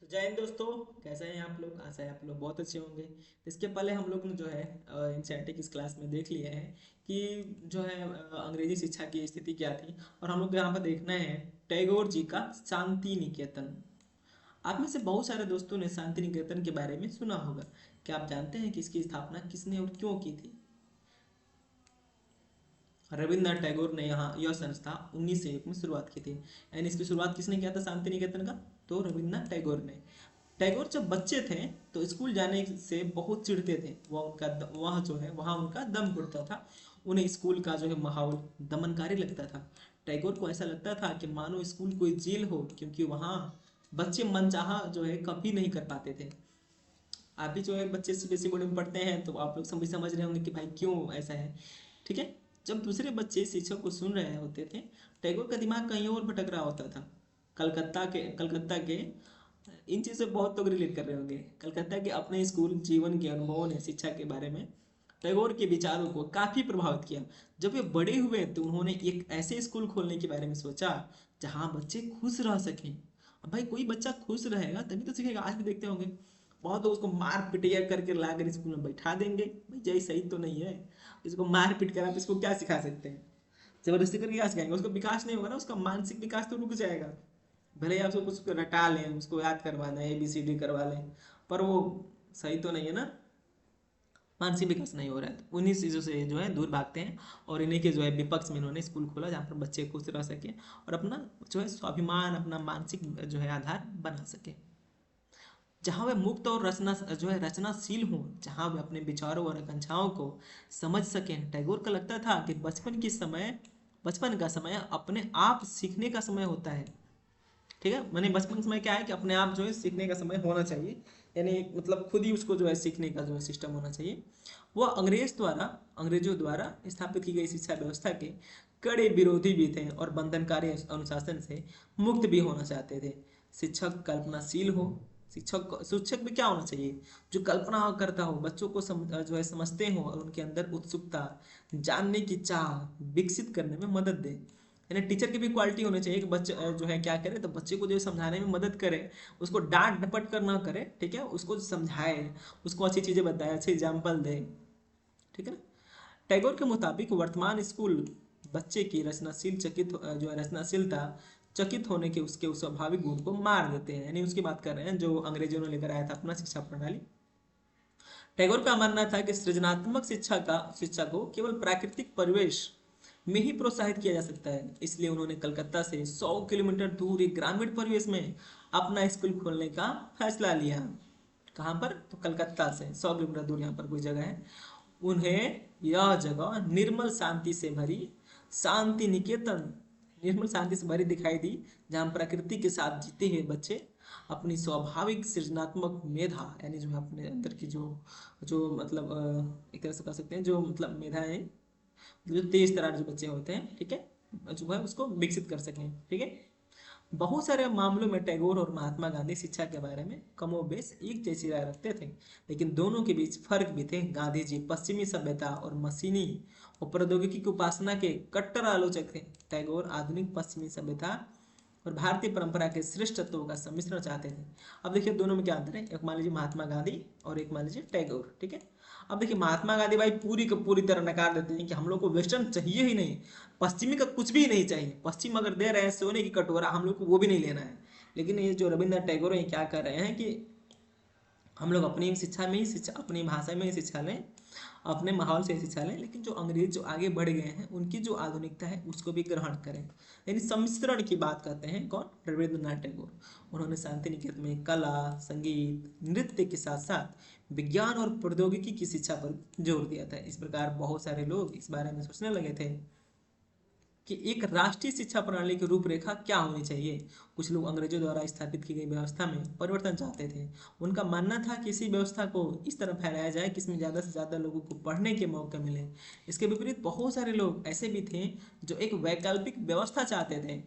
तो जय हिंद दोस्तों। कैसे हैं आप लोग? आशा है आप लोग बहुत अच्छे होंगे। तो इसके पहले हम लोग ने जो है एनसीईआरटी इस क्लास में देख लिया है कि जो है अंग्रेजी शिक्षा की स्थिति क्या थी। और हम लोग को यहाँ पर देखना है टैगोर जी का शांति निकेतन। आप में से बहुत सारे दोस्तों ने शांति निकेतन के बारे में सुना होगा। क्या आप जानते हैं कि इसकी स्थापना किसने और क्यों की थी? रविन्द्रनाथ टैगोर ने यहाँ यह संस्था 1901 में शुरुआत की थी। यानी इसकी शुरुआत किसने किया था शांति निकेतन का? तो रविन्द्रनाथ टैगोर ने। टैगोर जब बच्चे थे तो स्कूल जाने से बहुत चिढ़ते थे। वह जो है वहाँ उनका दम घुटता था। उन्हें स्कूल का जो है माहौल दमनकारी लगता था। टैगोर को ऐसा लगता था कि मानो स्कूल कोई जेल हो, क्योंकि वहाँ बच्चे मनचाहा जो है कभी नहीं कर पाते थे। आप भी जो है बच्चे सीबीएसई बोर्ड में पढ़ते हैं तो आप लोग समझ रहे होंगे कि भाई क्यों ऐसा है। ठीक है। जब दूसरे बच्चे शिक्षक को सुन रहे होते थे, टैगोर का दिमाग कहीं और भटक रहा होता था। कलकत्ता के इन चीज़ से बहुत लोग रिलेट कर रहे होंगे। कलकत्ता के अपने स्कूल जीवन के अनुभवों ने शिक्षा के बारे में टैगोर के विचारों को काफ़ी प्रभावित किया। जब वे बड़े हुए तो उन्होंने एक ऐसे स्कूल खोलने के बारे में सोचा जहाँ बच्चे खुश रह सकें। अब भाई कोई बच्चा खुश रहेगा तभी तो सीखेगा। आज भी देखते होंगे बहुत लोग उसको मार पिटिया करके ला कर स्कूल में बैठा देंगे। भाई जय सही तो नहीं है। इसको मार पीट कर आप इसको क्या सिखा सकते हैं? जबरदस्ती करके क्या सिखाएंगे? उसका विकास नहीं होगा ना, उसका मानसिक विकास तो रुक जाएगा। भले ही आप उसको कुछ रटा लें, उसको याद करवा दें, ABCD करवा लें, पर वो सही तो नहीं है ना। मानसिक विकास नहीं हो रहा है तो उन्हीं चीज़ों से जो है दूर भागते हैं। और इन्हीं के जो है विपक्ष में इन्होंने स्कूल खोला जहाँ पर बच्चे खुश रह सके और अपना जो है स्वाभिमान, अपना मानसिक जो है आधार बना सके। जहाँ वे मुक्त और रचना जो है रचनाशील हों, जहाँ वे अपने विचारों और आकांक्षाओं को समझ सकें। टैगोर को लगता था कि बचपन का समय अपने आप सीखने का समय होता है। ठीक है, मैंने बचपन के समय क्या है कि अपने आप जो है सीखने का समय होना चाहिए। यानी मतलब खुद ही उसको जो है सीखने का जो है सिस्टम होना चाहिए। वो अंग्रेजों द्वारा स्थापित की गई शिक्षा व्यवस्था के कड़े विरोधी भी थे और बंधनकारी अनुशासन से मुक्त भी होना चाहते थे। शिक्षक कल्पनाशील हो। शिक्षक भी क्या होना चाहिए? जो कल्पना करता हो, बच्चों को जो है समझते हो और उनके अंदर उत्सुकता, जानने की चाह विकसित करने में मदद दे। यानी टीचर की भी क्वालिटी होनी चाहिए कि बच्चे जो है क्या करे, तो बच्चे को जो है समझाने में मदद करे। उसको डांट डपट कर ना करे, ठीक है, उसको समझाए, उसको अच्छी चीज़ें बताए, अच्छे एग्जाम्पल दे। ठीक है ना। टैगोर के मुताबिक वर्तमान स्कूल बच्चे की जो है रचनाशीलता चकित होने के उसके उस स्वाभाविक गुण को मार देते हैं। यानी उसकी बात कर रहे हैं जो अंग्रेजों ने लेकर आया था अपना शिक्षा प्रणाली। टैगोर का मानना था कि सृजनात्मक शिक्षा को केवल प्राकृतिक परिवेश में ही प्रोत्साहित किया जा सकता है। इसलिए उन्होंने कलकत्ता से 100 किलोमीटर दूर एक ग्रामीण परिवेश में अपना स्कूल खोलने का फैसला लिया। कहाँ पर? तो कलकत्ता से 100 किलोमीटर दूर यहाँ पर कोई जगह है। उन्हें यह जगह शांति निकेतन निर्मल शांति से भरी दिखाई दी, जहाँ प्रकृति के साथ जीते हुए बच्चे अपनी स्वाभाविक सृजनात्मक मेधा, यानी जो है अपने अंदर की जो जो मतलब एक तरह से कह सकते हैं जो मतलब मेधा है, जो तेज तर्रार जो बच्चे होते हैं, ठीक है, जो है उसको विकसित कर सकें। ठीक है। बहुत सारे मामलों में टैगोर और महात्मा गांधी शिक्षा के बारे में कमोबेश एक जैसी राय रखते थे, लेकिन दोनों के बीच फर्क भी थे। गांधी जी पश्चिमी सभ्यता और मशीनी और प्रौद्योगिकी की उपासना के कट्टर आलोचक थे। टैगोर आधुनिक पश्चिमी सभ्यता और भारतीय परंपरा के श्रेष्ठ तत्वों का सम्मिश्रण चाहते थे। अब देखिए दोनों में क्या अंतर है। एक मान लीजिए महात्मा गांधी और एक मान लीजिए टैगोर। ठीक है। अब देखिए महात्मा गांधी भाई पूरी को पूरी तरह नकार देते हैं कि हम लोग को वेस्टर्न चाहिए ही नहीं, पश्चिमी का कुछ भी नहीं चाहिए। पश्चिम अगर दे रहे हैं सोने की कटोरा, हम लोग को वो भी नहीं लेना है। लेकिन ये जो रविन्द्रनाथ टैगोर है क्या कर रहे हैं कि हम लोग अपनी शिक्षा में ही शिक्षा, अपनी भाषा में ही शिक्षा लें, अपने माहौल से शिक्षा लें, लेकिन जो अंग्रेज जो आगे बढ़ गए हैं उनकी जो आधुनिकता है उसको भी ग्रहण करें। यानी सम्मिश्रण की बात करते हैं कौन? रविन्द्रनाथ टैगोर। उन्होंने शांति निकेतन में कला, संगीत, नृत्य के साथ साथ विज्ञान और प्रौद्योगिकी की शिक्षा पर जोर दिया था। इस प्रकार बहुत सारे लोग इस बारे में सोचने लगे थे कि एक राष्ट्रीय शिक्षा प्रणाली की रूपरेखा क्या होनी चाहिए। कुछ लोग अंग्रेजों द्वारा स्थापित की गई व्यवस्था में परिवर्तन चाहते थे। उनका मानना था कि इसी व्यवस्था को इस तरह फैलाया जाए कि इसमें ज़्यादा से ज़्यादा लोगों को पढ़ने के मौके मिले। इसके विपरीत बहुत सारे लोग ऐसे भी थे जो एक वैकल्पिक व्यवस्था चाहते थे,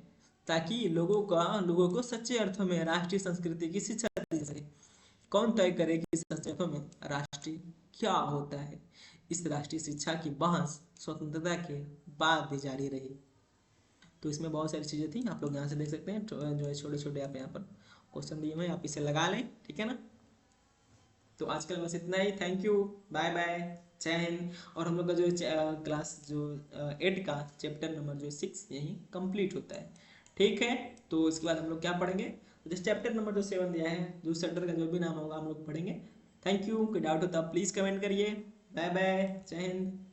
ताकि लोगों को सच्चे अर्थों में राष्ट्रीय संस्कृति की शिक्षा दी जा सके। कौन तय करे कि सच्चे अर्थों में राष्ट्रीय क्या होता है? इस राष्ट्रीय शिक्षा की बहस स्वतंत्रता के बाद भी जारी रही। तो इसमें बहुत सारी चीज़ें थी, आप लोग यहाँ से देख सकते हैं जो है छोटे छोटे आप यहाँ पर क्वेश्चन दिए हुए हैं, आप इसे लगा लें, ठीक है ना। तो आजकल बस इतना ही, थैंक यू, बाय बाय, जय हिंद। और हम लोग का जो क्लास जो 8 का चैप्टर नंबर जो 6 यही कंप्लीट होता है, ठीक है। तो इसके बाद हम लोग क्या पढ़ेंगे, तो जिस चैप्टर नंबर जो 7 दिया है, जो चैप्टर का जो भी नाम होगा हम लोग पढ़ेंगे। थैंक यू, कोई डाउट हो तो आप प्लीज़ कमेंट करिए। बाय बाय, जय हिंद।